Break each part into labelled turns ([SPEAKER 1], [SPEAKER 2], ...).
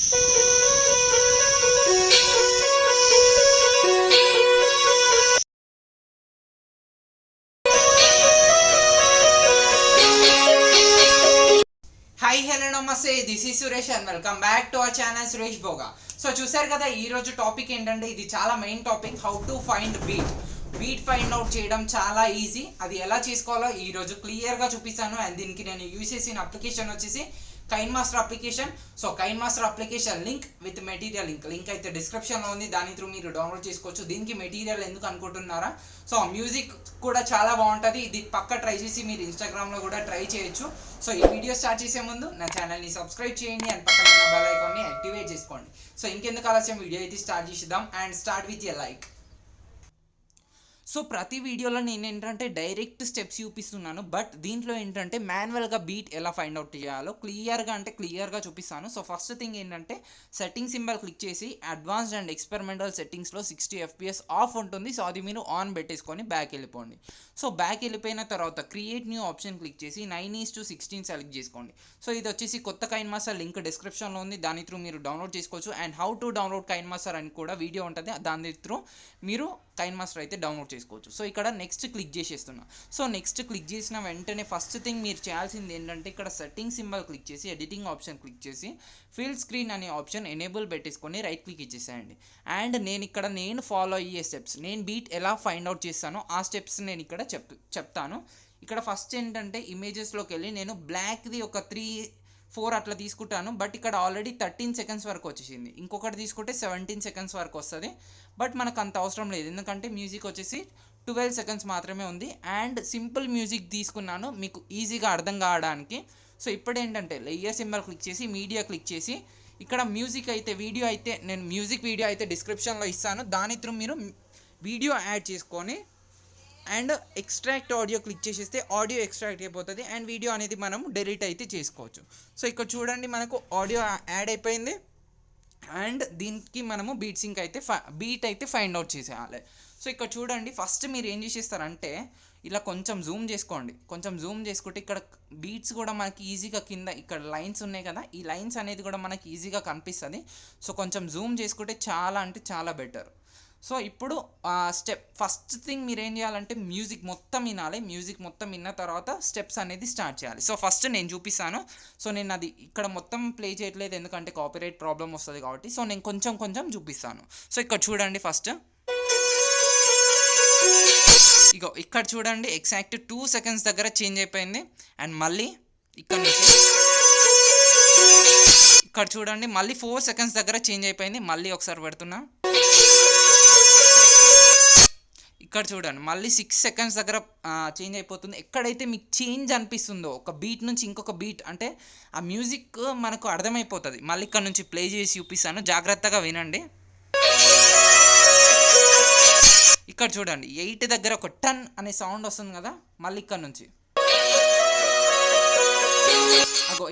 [SPEAKER 1] Hi hello namaste, this is Suresh and welcome back to our channel Suresh Bhoga. So చూసారు కదా, ఈ రోజు టాపిక్ ఏంటంటే ఇది చాలా main topic, how to find beat find out చేయడం చాలా ఈజీ. అది ఎలా చేసుకోవాలో ఈ రోజు క్లియర్గా చూపిస్తాను. అండ్ దీనికి నేను యూజ్ చేసిన అప్లికేషన్ వచ్చేసి KineMaster application. So KineMaster application link with material link అయితే డిస్క్రిప్షన్లో ఉంది, దాని త్రూ మీరు డౌన్లోడ్ చేసుకోవచ్చు. దీనికి మెటీరియల్ ఎందుకు అనుకుంటున్నారా? సో మ్యూజిక్ కూడా చాలా బాగుంటుంది, ఇది పక్క ట్రై చేసి మీరు ఇన్స్టాగ్రామ్లో కూడా ట్రై చేయొచ్చు. సో ఈ వీడియో స్టార్ట్ చేసే ముందు నా ఛానల్ని సబ్స్క్రైబ్ చేయండి అండ్ పక్కన ఉన్న బెల్ ఐకాన్ని యాక్టివేట్ చేసుకోండి. సో ఇంకెందుకు ఆలస్యం, వీడియో అయితే స్టార్ట్ చేద్దాం. And start with a like. So ప్రతి వీడియోలో నేను ఏంటంటే డైరెక్ట్ స్టెప్స్ చూపిస్తున్నాను, బట్ దీంట్లో ఏంటంటే మాన్యువల్గా బీట్ ఎలా ఫైండ్ అవుట్ చేయాలో క్లియర్గా చూపిస్తాను. సో ఫస్ట్ థింగ్ ఏంటంటే సెట్టింగ్ సింబల్ క్లిక్ చేసి అడ్వాన్స్డ్ అండ్ ఎక్స్పెరిమెంటల్ సెట్టింగ్స్లో 60 FPS ఆఫ్ ఉంటుంది. సో అది మీరు ఆన్ పెట్టేసుకొని బ్యాక్ వెళ్ళిపోండి. సో బ్యాక్ వెళ్ళిపోయిన తర్వాత క్రియేట్ న్యూ ఆప్షన్ క్లిక్ చేసి 9:16 సెలెక్ట్ చేసుకోండి. సో ఇది వచ్చేసి కొత్త కైన్ మాస్టర్, లింక్ డిస్క్రిప్షన్లో ఉంది, దాని త్రూ మీరు డౌన్లోడ్ చేసుకోవచ్చు. And how to download KineMaster అని కూడా వీడియో ఉంటుంది, దాని త్రూ మీరు కైన్ మాస్టర్ అయితే డౌన్లోడ్ చేసుకోవచ్చు. సో ఇక్కడ నెక్స్ట్ క్లిక్ చేసేస్తున్నా. సో నెక్స్ట్ క్లిక్ చేసిన వెంటనే ఫస్ట్ థింగ్ మీరు చేయాల్సింది ఏంటంటే ఇక్కడ సెట్టింగ్ సింబల్ క్లిక్ చేసి ఎడిటింగ్ ఆప్షన్ క్లిక్ చేసి ఫిల్ స్క్రీన్ అనే ఆప్షన్ ఎనేబుల్ పెట్టేసుకొని రైట్ క్లిక్ ఇచ్చేసేయండి. అండ్ నేను ఫాలో అయ్యే స్టెప్స్, నేను బీట్ ఎలా ఫైండ్ అవుట్ చేస్తానో ఆ స్టెప్స్ నేను ఇక్కడ చెప్తాను. ఇక్కడ ఫస్ట్ ఏంటంటే ఇమేజెస్లోకి వెళ్ళి నేను బ్లాక్ది ఒక 3-4 అట్లా తీసుకుంటాను, బట్ ఇక్కడ ఆల్రెడీ 13 సెకండ్స్ వరకు వచ్చేసింది. ఇంకొకటి తీసుకుంటే 17 సెకండ్స్ వరకు వస్తుంది, బట్ మనకు అంత అవసరం లేదు ఎందుకంటే మ్యూజిక్ వచ్చేసి 12 సెకండ్స్ మాత్రమే ఉంది. అండ్ సింపుల్ మ్యూజిక్ తీసుకున్నాను మీకు ఈజీగా అర్థం కావడానికి. సో ఇప్పుడు ఏంటంటే లేయర్ సింబల్ క్లిక్ చేసి మీడియా క్లిక్ చేసి ఇక్కడ మ్యూజిక్ అయితే నేను మ్యూజిక్ వీడియో అయితే డిస్క్రిప్షన్లో ఇస్తాను, దాని త్రూ మీరు వీడియో యాడ్ చేసుకొని అండ్ ఎక్స్ట్రాక్ట్ ఆడియో క్లిక్ చేసేస్తే ఆడియో ఎక్స్ట్రాక్ట్ అయిపోతుంది అండ్ వీడియో అనేది మనం డిలీట్ అయితే చేసుకోవచ్చు. సో ఇక్కడ చూడండి మనకు ఆడియో యాడ్ అయిపోయింది. అండ్ దీనికి మనము బీట్ అయితే ఫైండ్ అవుట్ చేసేయాలి. సో ఇక్కడ చూడండి ఫస్ట్ మీరు ఏం చేసేస్తారంటే ఇలా కొంచెం జూమ్ చేసుకోండి. కొంచెం జూమ్ చేసుకుంటే ఇక్కడ బీట్స్ కూడా మనకి ఈజీగా కింద ఇక్కడ లైన్స్ ఉన్నాయి కదా, ఈ లైన్స్ అనేది కూడా మనకి ఈజీగా కనిపిస్తుంది. సో కొంచెం జూమ్ చేసుకుంటే చాలా అంటే చాలా బెటర్. సో ఇప్పుడు ఫస్ట్ థింగ్ మీరు ఏం చేయాలంటే మ్యూజిక్ మొత్తం వినాలి. మ్యూజిక్ మొత్తం విన్న తర్వాత స్టెప్స్ అనేది స్టార్ట్ చేయాలి. సో ఫస్ట్ నేను చూపిస్తాను. సో నేను అది ఇక్కడ మొత్తం ప్లే చేయట్లేదు ఎందుకంటే కాపీరైట్ ప్రాబ్లం వస్తుంది కాబట్టి. సో నేను కొంచెం చూపిస్తాను. సో ఇక్కడ చూడండి ఫస్ట్ ఇక్కడ చూడండి ఎగ్జాక్ట్ 2 సెకండ్స్ దగ్గర చేంజ్ అయిపోయింది. అండ్ మళ్ళీ ఇక్కడ నుంచి ఇక్కడ చూడండి మళ్ళీ 4 సెకండ్స్ దగ్గర చేంజ్ అయిపోయింది. మళ్ళీ ఒకసారి పెడుతున్నా. ఇక్కడ చూడండి మళ్ళీ 6 సెకండ్స్ దగ్గర చేంజ్ అయిపోతుంది. ఎక్కడైతే మీకు చేంజ్ అనిపిస్తుందో ఒక బీట్ నుంచి ఇంకొక బీట్ అంటే ఆ మ్యూజిక్ మనకు అర్థమైపోతుంది. మళ్ళీ ఇక్కడ నుంచి ప్లే చేసి చూపిస్తాను, జాగ్రత్తగా వినండి. ఇక్కడ చూడండి 8 దగ్గర ఒక టన్ అనే సౌండ్ వస్తుంది కదా, మళ్ళీ ఇక్కడ నుంచి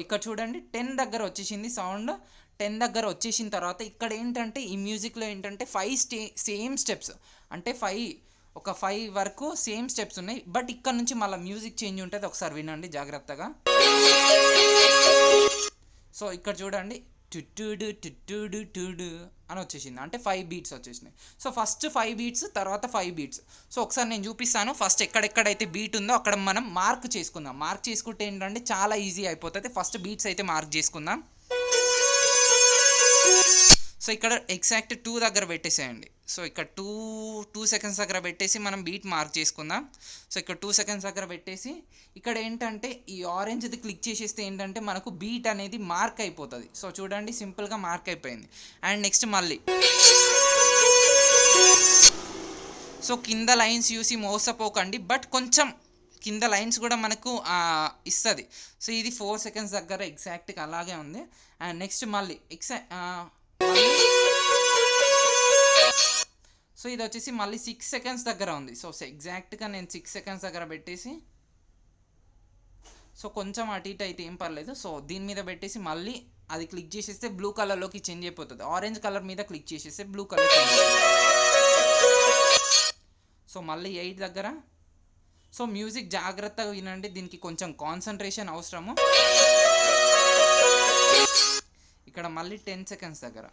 [SPEAKER 1] ఇక్కడ చూడండి 10 దగ్గర వచ్చేసింది సౌండ్. 10 దగ్గర వచ్చేసిన తర్వాత ఇక్కడ ఏంటంటే ఈ మ్యూజిక్లో ఏంటంటే 5 సేమ్ స్టెప్స్ అంటే 5 వరకు సేమ్ స్టెప్స్ ఉన్నాయి, బట్ ఇక్కడ నుంచి మళ్ళీ మ్యూజిక్ చేంజ్ ఉంటుంది. ఒకసారి వినండి జాగ్రత్తగా. సో ఇక్కడ చూడండి టుడు అని వచ్చేసింది, అంటే 5 బీట్స్ వచ్చేసినాయి. సో ఫస్ట్ 5 బీట్స్ తర్వాత 5 బీట్స్. సో ఒకసారి నేను చూపిస్తాను. ఫస్ట్ ఎక్కడెక్కడైతే బీట్ ఉందో అక్కడ మనం మార్క్ చేసుకుందాం. మార్క్ చేసుకుంటే ఏంటంటే చాలా ఈజీ అయిపోతుంది. ఫస్ట్ బీట్స్ అయితే మార్క్ చేసుకుందాం. సో ఇక్కడ ఎగ్జాక్ట్ 2 దగ్గర పెట్టేసేయండి. సో ఇక్కడ 2 సెకండ్స్ దగ్గర పెట్టేసి మనం బీట్ మార్క్ చేసుకుందాం. సో ఇక్కడ 2 సెకండ్స్ దగ్గర పెట్టేసి ఇక్కడ ఏంటంటే ఈ ఆరెంజ్ది క్లిక్ చేసేస్తే ఏంటంటే మనకు బీట్ అనేది మార్క్ అయిపోతుంది. సో చూడండి సింపుల్గా మార్క్ అయిపోయింది. అండ్ నెక్స్ట్ మళ్ళీ సో కింద లైన్స్ చూసి మోసపోకండి, బట్ కొంచెం కింద లైన్స్ కూడా మనకు ఇస్తుంది. సో ఇది 4 సెకండ్స్ దగ్గర ఎగ్జాక్ట్గా అలాగే ఉంది. అండ్ నెక్స్ట్ మళ్ళీ సో ఇది వచ్చేసి మళ్ళీ 6 సెకండ్స్ దగ్గర ఉంది. సో ఎగ్జాక్ట్గా నేను 6 సెకండ్స్ దగ్గర పెట్టేసి సో కొంచెం అటు ఇటు అయితే ఏం పర్లేదు. సో దీని మీద పెట్టేసి మళ్ళీ అది క్లిక్ చేసేస్తే బ్లూ కలర్లోకి చేంజ్ అయిపోతుంది. ఆరెంజ్ కలర్ మీద క్లిక్ చేసేస్తే బ్లూ కలర్ చేంజ్ అయిపోతుంది. సో మళ్ళీ 8 దగ్గర. సో మ్యూజిక్ జాగ్రత్తగా వినండి, దీనికి కొంచెం కాన్సన్ట్రేషన్ అవసరము. ఇక్కడ మళ్ళీ 10 సెకండ్స్ దగ్గర.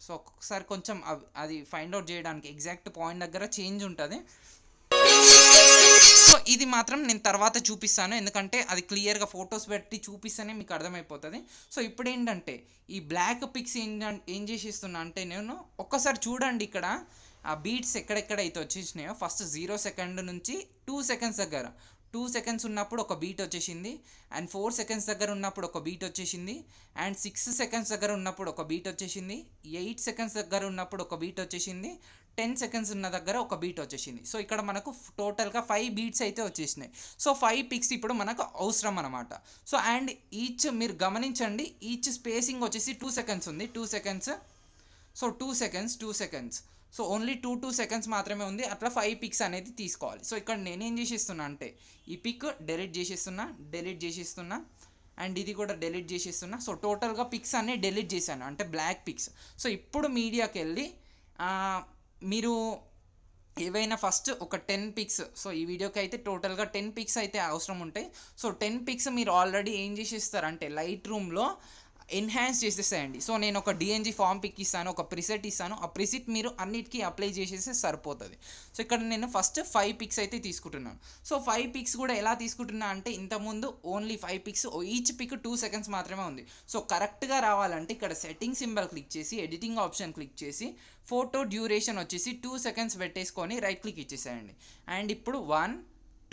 [SPEAKER 1] సో ఒక్కొక్కసారి కొంచెం అది ఫైండ్ అవుట్ చేయడానికి ఎగ్జాక్ట్ పాయింట్ దగ్గర చేంజ్ ఉంటుంది. సో ఇది మాత్రం నేను తర్వాత చూపిస్తాను, ఎందుకంటే అది క్లియర్గా ఫొటోస్ పెట్టి చూపిస్తేనే మీకు అర్థమైపోతుంది. సో ఇప్పుడు ఏంటంటే ఈ బ్లాక్ పిక్స్ ఏం చేసేస్తున్నా అంటే నేను ఒక్కసారి చూడండి ఇక్కడ ఆ బీట్స్ ఎక్కడెక్కడ అయితే వచ్చేసినాయో. ఫస్ట్ 0 సెకండ్ నుంచి 2 సెకండ్స్ దగ్గర 2 సెకండ్స్ ఉన్నప్పుడు ఒక బీట్ వచ్చేసింది, అండ్ 4 సెకండ్స్ దగ్గర ఉన్నప్పుడు ఒక బీట్ వచ్చేసింది, అండ్ 6 సెకండ్స్ దగ్గర ఉన్నప్పుడు ఒక బీట్ వచ్చేసింది, 8 సెకండ్స్ దగ్గర ఉన్నప్పుడు ఒక బీట్ వచ్చేసింది, 10 సెకండ్స్ ఉన్న దగ్గర ఒక బీట్ వచ్చేసింది. సో ఇక్కడ మనకు టోటల్గా 5 బీట్స్ అయితే వచ్చేసినాయి. సో 5 పిక్స్ ఇప్పుడు మనకు అవసరం అనమాట. సో అండ్ ఈచ్ మీరు గమనించండి, ఈచ్ స్పేసింగ్ వచ్చేసి 2 సెకండ్స్ ఉంది, 2 seconds. So 2 seconds. So only 2 seconds మాత్రమే ఉంది. అట్లా 5 పిక్స్ అనేది తీసుకోవాలి. సో ఇక్కడ నేనేం చేసేస్తున్నా అంటే ఈ పిక్ డెలీట్ చేసేస్తున్నా అండ్ ఇది కూడా డెలీట్ చేసేస్తున్నా. సో టోటల్గా పిక్స్ అన్నీ డెలీట్ చేశాను, అంటే బ్లాక్ పిక్స్. సో ఇప్పుడు మీడియాకి వెళ్ళి మీరు ఏవైనా ఫస్ట్ ఒక 10 పిక్స్, సో ఈ వీడియోకి అయితే టోటల్గా 10 పిక్స్ అయితే అవసరం ఉంటాయి. సో 10 పిక్స్ మీరు ఆల్రెడీ ఏం చేసేస్తారంటే లైట్ రూమ్లో ఎన్హాన్స్ చేసేసేయండి. సో నేను ఒక డిఎన్జీ ఫామ్ పిక్ ఇస్తాను, ఒక ప్రిసెట్ ఇస్తాను, ఆ ప్రిసెట్ మీరు అన్నిటికీ అప్లై చేసేస్తే సరిపోతుంది. సో ఇక్కడ నేను ఫస్ట్ 5 పిక్స్ అయితే తీసుకుంటున్నాను. సో 5 పిక్స్ కూడా ఎలా తీసుకుంటున్నా అంటే ఇంతకుముందు only 5 pics, each pic 2 seconds మాత్రమే ఉంది. సో కరెక్ట్గా రావాలంటే ఇక్కడ సెట్టింగ్ సింబల్ క్లిక్ చేసి ఎడిటింగ్ ఆప్షన్ క్లిక్ చేసి ఫోటో డ్యూరేషన్ వచ్చేసి 2 సెకండ్స్ పెట్టేసుకొని రైట్ క్లిక్ ఇచ్చేసేయండి. అండ్ ఇప్పుడు 1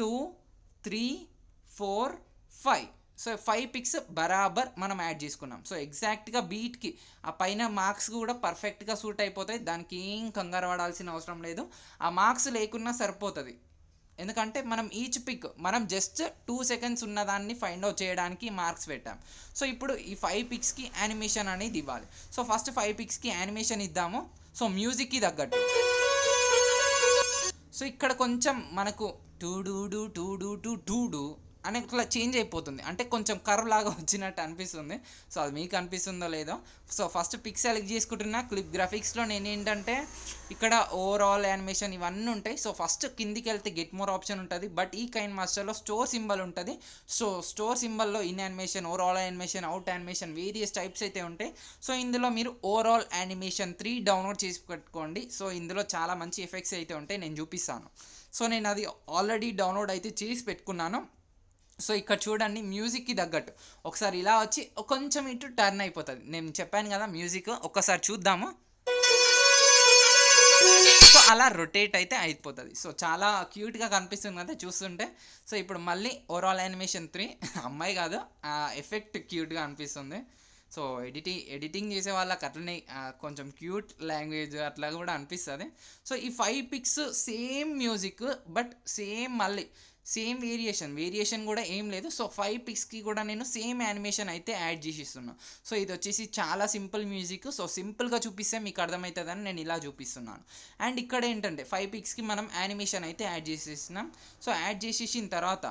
[SPEAKER 1] 2 3 4 5. సో 5 పిక్స్ బరాబర్ మనం యాడ్ చేసుకున్నాం. సో ఎగ్జాక్ట్గా బీట్కి ఆ పైన మార్క్స్ కూడా పర్ఫెక్ట్గా సూట్ అయిపోతాయి, దానికి ఏం కంగారు పడాల్సిన అవసరం లేదు. ఆ మార్క్స్ లేకున్నా సరిపోతుంది, ఎందుకంటే మనం ఈచ్ పిక్ మనం జస్ట్ 2 సెకండ్స్ ఉన్నదాన్ని ఫైండ్ అవుట్ చేయడానికి మార్క్స్ పెట్టాం. సో ఇప్పుడు ఈ 5 పిక్స్కి యానిమేషన్ అనేది ఇవ్వాలి. సో ఫస్ట్ 5 పిక్స్కి యానిమేషన్ ఇద్దాము. సో మ్యూజిక్కి తగ్గట్టు. సో ఇక్కడ కొంచెం మనకు టూడు అని ఇట్లా చేంజ్ అయిపోతుంది, అంటే కొంచెం కర్వ్ లాగా వచ్చినట్టు అనిపిస్తుంది. సో అది మీకు అనిపిస్తుందో లేదో. సో ఫస్ట్ పిక్ సెలెక్ట్ చేసుకుంటున్నా. క్లిప్ గ్రాఫిక్స్లో నేను ఏంటంటే ఇక్కడ ఓవరాల్ యానిమేషన్ ఇవన్నీ ఉంటాయి. సో ఫస్ట్ కిందికి వెళ్తే గెట్ మోర్ ఆప్షన్ ఉంటుంది, బట్ ఈ కైన్ మాస్టర్లో స్టోర్ సింబల్ ఉంటుంది. సో స్టోర్ సింబల్లో in animation, overall animation, out animation, various types అయితే ఉంటాయి. సో ఇందులో మీరు ఓవరాల్ యానిమేషన్ 3 డౌన్లోడ్ చేసి పెట్టుకోండి. సో ఇందులో చాలా మంచి ఎఫెక్ట్స్ అయితే ఉంటాయి, నేను చూపిస్తాను. సో నేను అది ఆల్రెడీ డౌన్లోడ్ అయితే చేసి పెట్టుకున్నాను. సో ఇక్కడ చూడండి మ్యూజిక్కి తగ్గట్టు ఒకసారి ఇలా వచ్చి కొంచెం ఇటు టర్న్ అయిపోతుంది. నేను చెప్పాను కదా మ్యూజిక్, ఒక్కసారి చూద్దాము. సో అలా రొటేట్ అయితే అయిపోతుంది. సో చాలా క్యూట్గా కనిపిస్తుంది కదా చూస్తుంటే. సో ఇప్పుడు మళ్ళీ ఓవరాల్ యానిమేషన్ 3 అమ్మాయి కాదు, ఆ ఎఫెక్ట్ క్యూట్గా అనిపిస్తుంది. సో ఎడిటింగ్ చేసే వాళ్ళకి అట్లనే కొంచెం క్యూట్ లాంగ్వేజ్ అట్లా కూడా అనిపిస్తుంది. సో ఈ 5 పిక్స్ సేమ్ మ్యూజిక్, బట్ మళ్ళీ సేమ్ వేరియేషన్ కూడా ఏం లేదు. సో 5 పిక్స్కి కూడా నేను సేమ్ యానిమేషన్ అయితే యాడ్ చేసిస్తున్నాను. సో ఇది వచ్చేసి చాలా సింపుల్ మ్యూజిక్. సో సింపుల్గా చూపిస్తే మీకు అర్థమవుతుందని నేను ఇలా చూపిస్తున్నాను. అండ్ ఇక్కడ ఏంటంటే 5 పిక్స్కి మనం యానిమేషన్ అయితే యాడ్ చేసేసినాం. సో యాడ్ చేసేసిన తర్వాత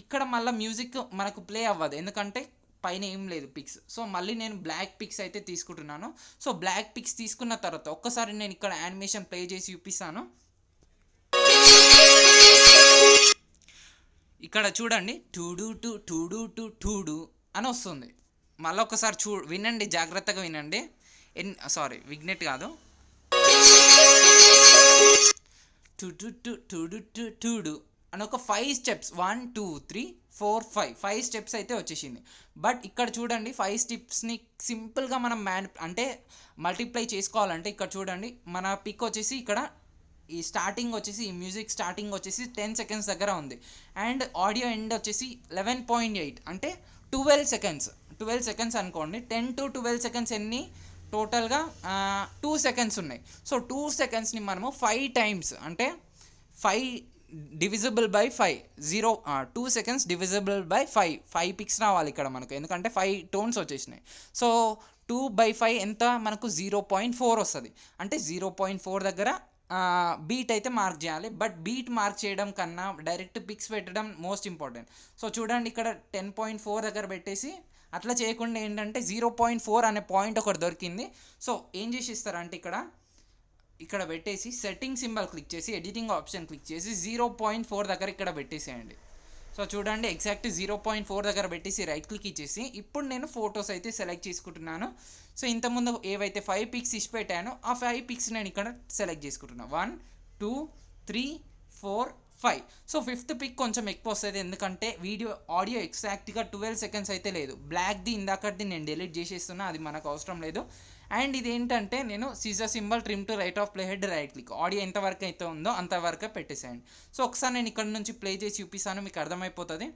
[SPEAKER 1] ఇక్కడ మళ్ళీ మ్యూజిక్ మనకు ప్లే అవ్వదు, ఎందుకంటే పైన ఏం లేదు పిక్స్. సో మళ్ళీ నేను బ్లాక్ పిక్స్ అయితే తీసుకుంటున్నాను. సో బ్లాక్ పిక్స్ తీసుకున్న తర్వాత ఒక్కసారి నేను ఇక్కడ యానిమేషన్ ప్లే చేసి చూపిస్తాను. ఇక్కడ చూడండి టూడు అని వస్తుంది. మళ్ళీ ఒకసారి వినండి, జాగ్రత్తగా వినండి. విగ్నెట్ కాదు, టూడు అని ఒక 5 స్టెప్స్ 1 2 3 4 5 స్టెప్స్ అయితే వచ్చేసింది. బట్ ఇక్కడ చూడండి 5 స్టెప్స్ని సింపుల్గా మనం అంటే మల్టిప్లై చేసుకోవాలంటే ఇక్కడ చూడండి మన పిక్ వచ్చేసి ఇక్కడ ఈ స్టార్టింగ్ వచ్చేసి ఈ మ్యూజిక్ స్టార్టింగ్ వచ్చేసి 10 సెకండ్స్ దగ్గర ఉంది, అండ్ ఆడియో ఎండ్ వచ్చేసి 11.8 అంటే 12 సెకండ్స్ అనుకోండి. 10 to 12 సెకండ్స్ ఎన్ని టోటల్గా 2 సెకండ్స్ ఉన్నాయి. సో 2 సెకండ్స్ని మనము 5 టైమ్స్ అంటే 5 divisible by 5 2 seconds divisible by 5 pics రావాలి ఇక్కడ మనకు, ఎందుకంటే 5 టోన్స్ వచ్చేసినాయి. సో 2/5 ఎంత మనకు 0.4 వస్తుంది, అంటే 0.4 దగ్గర బీట్ అయితే మార్క్ చేయాలి. బట్ బీట్ మార్క్ చేయడం కన్నా డైరెక్ట్ పిక్స్ పెట్టడం మోస్ట్ ఇంపార్టెంట్. సో చూడండి ఇక్కడ 10.4 దగ్గర పెట్టేసి అట్లా చేయకుండా ఏంటంటే 0.4 అనే పాయింట్ ఒకటి దొరికింది. సో ఏం చేసి ఇస్తారంటే ఇక్కడ పెట్టేసి సెట్టింగ్ సింబల్ క్లిక్ చేసి ఎడిటింగ్ ఆప్షన్ క్లిక్ చేసి 0.4 దగ్గర ఇక్కడ పెట్టేసేయండి. సో సో చూడండి ఎగ్జాక్ట్ 0.4 దగ్గర పెట్టేసి రైట్ క్లిక్ ఇచ్చేసి ఇప్పుడు నేను ఫొటోస్ అయితే సెలెక్ట్ చేసుకుంటున్నాను. సో ఇంతకుముందు ఏవైతే 5 పిక్స్ ఇచ్చి పెట్టానో ఆ 5 పిక్స్ నేను ఇక్కడ సెలెక్ట్ చేసుకుంటున్నాను. 1 2 3 4 5. సో 5th పిక్ కొంచెం ఎక్కువ వస్తుంది, ఎందుకంటే ఆడియో ఎగ్జాక్ట్గా 12 సెకండ్స్ అయితే లేదు. బ్లాక్ది ఇందాకది నేను డిలీట్ చేసేస్తున్నా, అది మనకు అవసరం లేదు. అండ్ ఇది ఏంటంటే నేను scissor symbol trim to right of play head right click, audio ఎంతవరకు అయితే ఉందో అంతవరకే పెట్టేసేయండి. సో ఒకసారి నేను ఇక్కడ నుంచి ప్లే చేసి చూపిస్తాను, మీకు అర్థమైపోతుంది.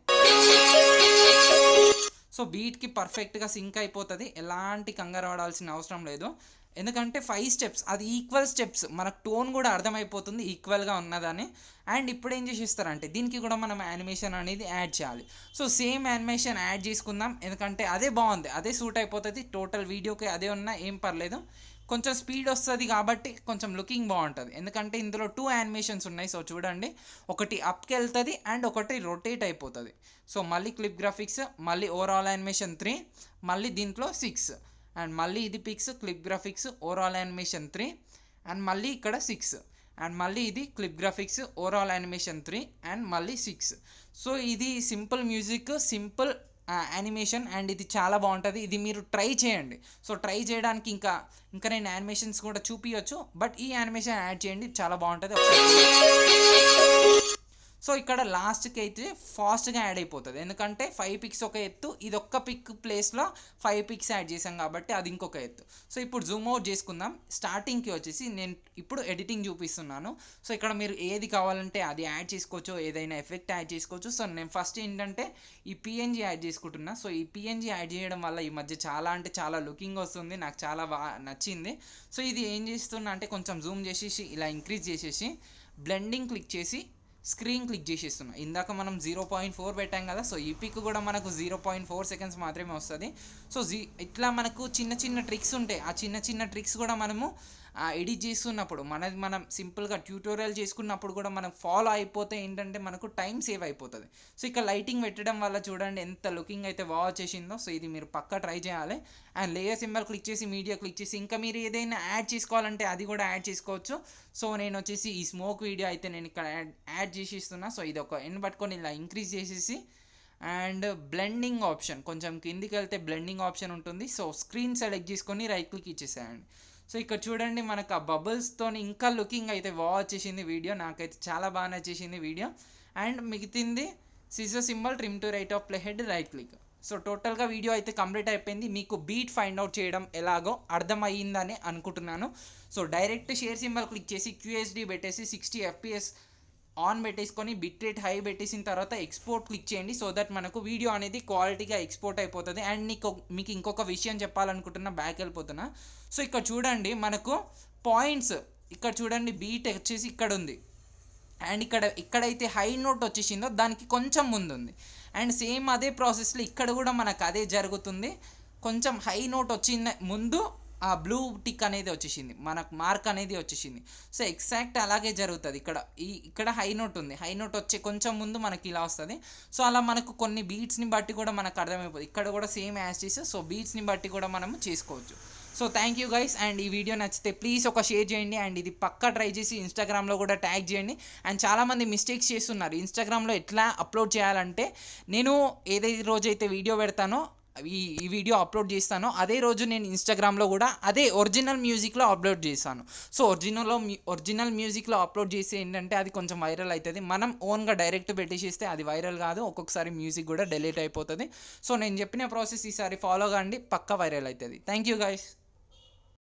[SPEAKER 1] సో బీట్కి పర్ఫెక్ట్గా సింక్ అయిపోతుంది, ఎలాంటి కంగారు పడాల్సిన అవసరం లేదు. ఎందుకంటే 5 స్టెప్స్, అది ఈక్వల్ స్టెప్స్, మనకు టోన్ కూడా అర్థమైపోతుంది ఈక్వల్గా ఉన్నదని. అండ్ ఇప్పుడు ఏం చేసేస్తారంటే దీనికి కూడా మనం యానిమేషన్ అనేది యాడ్ చేయాలి. సో సేమ్ యానిమేషన్ యాడ్ చేసుకుందాం, ఎందుకంటే అదే బాగుంది, అదే సూట్ అయిపోతుంది. టోటల్ వీడియోకి అదే ఉన్నా ఏం పర్లేదు, కొంచెం స్పీడ్ వస్తుంది కాబట్టి కొంచెం లుకింగ్ బాగుంటుంది. ఎందుకంటే ఇందులో 2 యానిమేషన్స్ ఉన్నాయి. సో చూడండి, ఒకటి అప్కి వెళ్తుంది అండ్ ఒకటి రొటేట్ అయిపోతుంది. సో మళ్ళీ క్లిప్ గ్రాఫిక్స్, మళ్ళీ ఓవరాల్ యానిమేషన్ 3, మళ్ళీ దీంట్లో 6, అండ్ మళ్ళీ ఇది pics, clip graphics, overall animation 3, and మళ్ళీ ఇక్కడ 6, అండ్ మళ్ళీ ఇది clip graphics, overall animation 3, and మళ్ళీ 6. సో ఇది simple music, simple animation, and ఇది చాలా బాగుంటుంది. ఇది మీరు ట్రై చేయండి. సో ట్రై చేయడానికి ఇంకా నేను యానిమేషన్స్ కూడా చూపించవచ్చు, బట్ ఈ యానిమేషన్ యాడ్ చేయండి, చాలా బాగుంటుంది. సో ఇక్కడ లాస్ట్కి అయితే ఫాస్ట్గా యాడ్ అయిపోతుంది, ఎందుకంటే 5 పిక్స్ ఒక ఎత్తు, ఇది ఒక్క పిక్ ప్లేస్లో 5 పిక్స్ యాడ్ చేసాం కాబట్టి అది ఇంకొక ఎత్తు. సో ఇప్పుడు జూమ్ అవుట్ చేసుకుందాం. స్టార్టింగ్కి వచ్చేసి నేను ఇప్పుడు ఎడిటింగ్ చూపిస్తున్నాను. సో ఇక్కడ మీరు ఏది కావాలంటే అది యాడ్ చేసుకోవచ్చు, ఏదైనా ఎఫెక్ట్ యాడ్ చేసుకోవచ్చు. సో నేను ఫస్ట్ ఏంటంటే ఈ పిఎన్జీ యాడ్ చేసుకుంటున్నా. సో ఈ పిఎన్జీ యాడ్ చేయడం వల్ల ఈ మధ్య చాలా అంటే చాలా లుకింగ్ వస్తుంది, నాకు చాలా బాగా నచ్చింది. సో ఇది ఏం చేస్తున్నా అంటే కొంచెం జూమ్ చేసేసి ఇలా ఇంక్రీజ్ చేసేసి బ్లెండింగ్ క్లిక్ చేసి స్క్రీన్ క్లిక్ చేసేస్తున్నాం. ఇందాక మనం 0.4 పెట్టాం కదా, సో ఈ పిక్ కూడా మనకు 0.4 సెకండ్స్ మాత్రమే వస్తుంది. సో ఇట్లా మనకు చిన్న చిన్న ట్రిక్స్ ఉంటాయి, ఆ చిన్న చిన్న ట్రిక్స్ కూడా మనము ఎడిట్ చేస్తున్నప్పుడు మనం సింపుల్గా ట్యూటోరియల్ చేసుకున్నప్పుడు కూడా మనం ఫాలో అయిపోతే ఏంటంటే మనకు టైం సేవ్ అయిపోతుంది. సో ఇక్కడ లైటింగ్ పెట్టడం వల్ల చూడండి ఎంత లుకింగ్ అయితే బాగా వచ్చేసిందో. సో ఇది మీరు పక్కా ట్రై చేయాలి. అండ్ లేయర్ సింబల్ క్లిక్ చేసి మీడియా క్లిక్ చేసి ఇంకా మీరు ఏదైనా యాడ్ చేసుకోవాలంటే అది కూడా యాడ్ చేసుకోవచ్చు. సో నేను వచ్చేసి ఈ స్మోక్ వీడియో అయితే నేను ఇక్కడ యాడ్ చేసిస్తున్నా. సో ఇది ఒక ఎండ్ పట్టుకొని ఇలా ఇంక్రీజ్ చేసేసి అండ్ బ్లెండింగ్ ఆప్షన్ కొంచెం కిందికి వెళ్తే బ్లెండింగ్ ఆప్షన్ ఉంటుంది. సో స్క్రీన్ సెలెక్ట్ చేసుకొని రైట్ క్లిక్ ఇచ్చేసేయండి. సో ఇక్కడ చూడండి మనకు ఆ బబుల్స్తో ఇంకా లుకింగ్ అయితే బాగా వచ్చేసింది వీడియో, నాకైతే చాలా బాగా నచ్చేసింది వీడియో. అండ్ మిగిలింది scissor symbol trim to right of play head right click. So టోటల్గా వీడియో అయితే కంప్లీట్ అయిపోయింది. మీకు బీట్ ఫైండ్ అవుట్ చేయడం ఎలాగో అర్థమయ్యిందని అనుకుంటున్నాను. So direct share symbol click చేసి QHD పెట్టేసి 60 FPS ఆన్ పెట్టేసుకొని బిట్ రేట్ హై పెట్టేసిన తర్వాత ఎక్స్పోర్ట్ క్లిక్ చేయండి. సో దట్ మనకు వీడియో అనేది క్వాలిటీగా ఎక్స్పోర్ట్ అయిపోతుంది. అండ్ మీకు ఇంకొక విషయం చెప్పాలనుకుంటున్నా, బ్యాక్ వెళ్ళిపోతున్నా. సో ఇక్కడ చూడండి మనకు పాయింట్స్, ఇక్కడ చూడండి బీట్ వచ్చేసి ఇక్కడ ఉంది, అండ్ ఎక్కడైతే హై నోట్ వచ్చేసిందో దానికి కొంచెం ముందు ఉంది. అండ్ సేమ్ అదే ప్రాసెస్లో ఇక్కడ కూడా మనకు అదే జరుగుతుంది. కొంచెం హై నోట్ వచ్చిన ముందు ఆ బ్లూ టిక్ అనేది వచ్చేసింది, మనకు మార్క్ అనేది వచ్చేసింది. సో ఎగ్జాక్ట్ అలాగే జరుగుతుంది. ఇక్కడ హై నోట్ ఉంది, హై నోట్ వచ్చే కొంచెం ముందు మనకి ఇలా వస్తుంది. సో అలా మనకు కొన్ని బీట్స్ని బట్టి కూడా మనకు అర్థమైపోతుంది. ఇక్కడ కూడా సేమ్ యాస్టీస్, సో బీట్స్ని బట్టి కూడా మనము చేసుకోవచ్చు. So thank you guys. And ఈ వీడియో నచ్చితే ప్లీజ్ ఒక షేర్ చేయండి, అండ్ ఇది పక్కా ట్రై చేసి ఇన్స్టాగ్రామ్లో కూడా ట్యాగ్ చేయండి. అండ్ చాలామంది మిస్టేక్స్ చేస్తున్నారు ఇన్స్టాగ్రామ్లో ఎట్లా అప్లోడ్ చేయాలంటే, నేను ఏదైతే రోజైతే వీడియో పెడతానో ఈ వీడియో అప్లోడ్ చేస్తానో అదే రోజు నేను ఇన్స్టాగ్రామ్లో కూడా అదే ఒరిజినల్ మ్యూజిక్లో అప్లోడ్ చేస్తాను. సో ఒరిజినల్ మ్యూజిక్లో అప్లోడ్ చేస్తే ఏంటంటే అది కొంచెం వైరల్ అవుతుంది. మనం ఓన్గా డైరెక్ట్ పెట్టేసేస్తే అది వైరల్ కాదు, ఒక్కొక్కసారి మ్యూజిక్ కూడా డిలీట్ అయిపోతుంది. సో నేను చెప్పిన ప్రాసెస్ ఈసారి ఫాలో కాండి, పక్కా వైరల్ అవుతుంది. Thank you guys.